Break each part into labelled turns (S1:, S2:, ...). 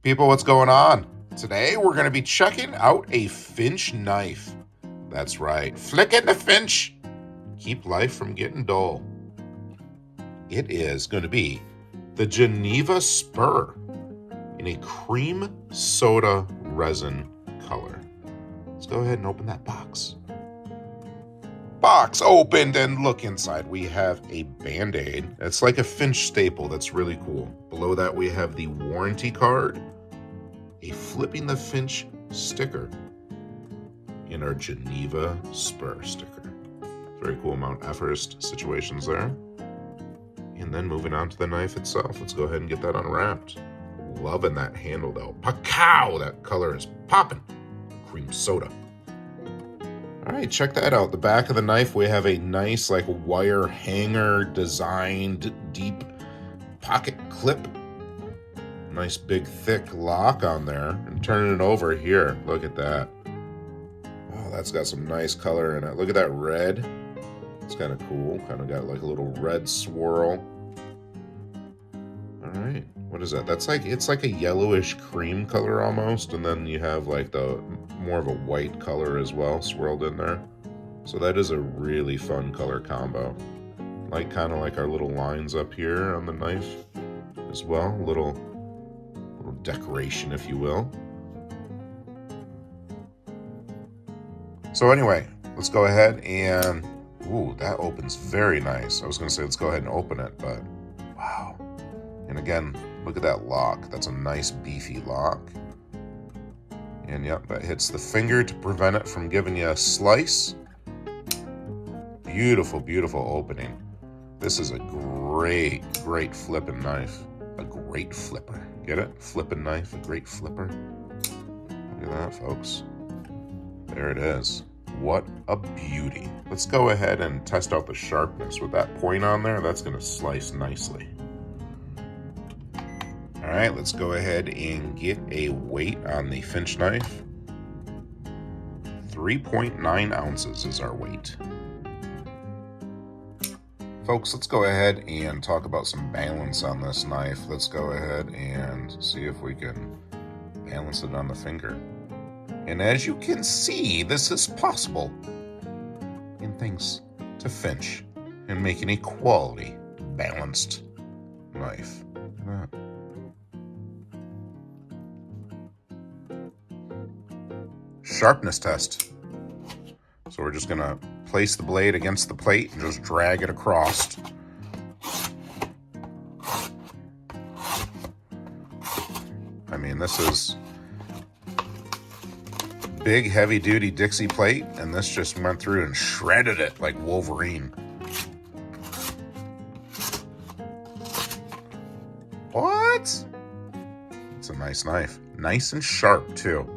S1: People, what's going on? Today we're going to be checking out a Finch knife. That's right, flick it the Finch. Keep life from getting dull. It is going to be the Geneva Spur in a cream soda resin color. Let's go ahead and open that box. Box opened, and look inside. We have a Band-Aid. It's like a Finch staple. That's really cool. Below that we have the warranty card, a Flipping the Finch sticker, and our Geneva Spur sticker. Very cool Mount Everest situations there. And then moving on to the knife itself. Let's go ahead and get that unwrapped. Loving that handle though. Pacow! That color is popping. Cream soda. All right, check that out. The back of the knife, we have a nice like wire hanger designed deep pocket clip. Nice big thick lock on there. And turning it over here, look at that. Oh, that's got some nice color in it. Look at that red. It's kind of cool. Kind of got like a little red swirl. All right, what is that? That's like, it's like a yellowish cream color almost, and then you have like the more of a white color as well swirled in there. So that is a really fun color combo. Like kind of like our little lines up here on the knife as well. Little decoration, if you will. So anyway, let's go ahead and, ooh, that opens very nice. I was gonna say let's go ahead and open it, but wow. And again, look at that lock. That's a nice beefy lock. And yep, that hits the finger to prevent it from giving you a slice. Beautiful, beautiful opening. This is a great, great flipping knife. A great flipper. Get it? Flipping knife, a great flipper. Look at that, folks. There it is. What a beauty. Let's go ahead and test out the sharpness. With that point on there, that's going to slice nicely. All right, let's go ahead and get a weight on the Finch knife. 3.9 ounces is our weight. Folks, let's go ahead and talk about some balance on this knife. Let's go ahead and see if we can balance it on the finger. And as you can see, this is possible. And thanks to Finch in making a quality, balanced knife. Look at that. Sharpness test. So we're just gonna place the blade against the plate and just drag it across. I mean, this is big heavy duty Dixie plate, and this just went through and shredded it like Wolverine. What? It's a nice knife. Nice and sharp too.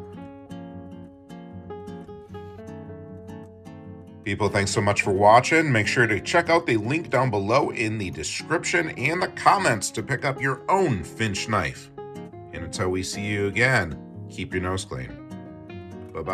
S1: People, thanks so much for watching. Make sure to check out the link down below in the description and the comments to pick up your own Finch knife. And until we see you again, keep your nose clean. Bye-bye.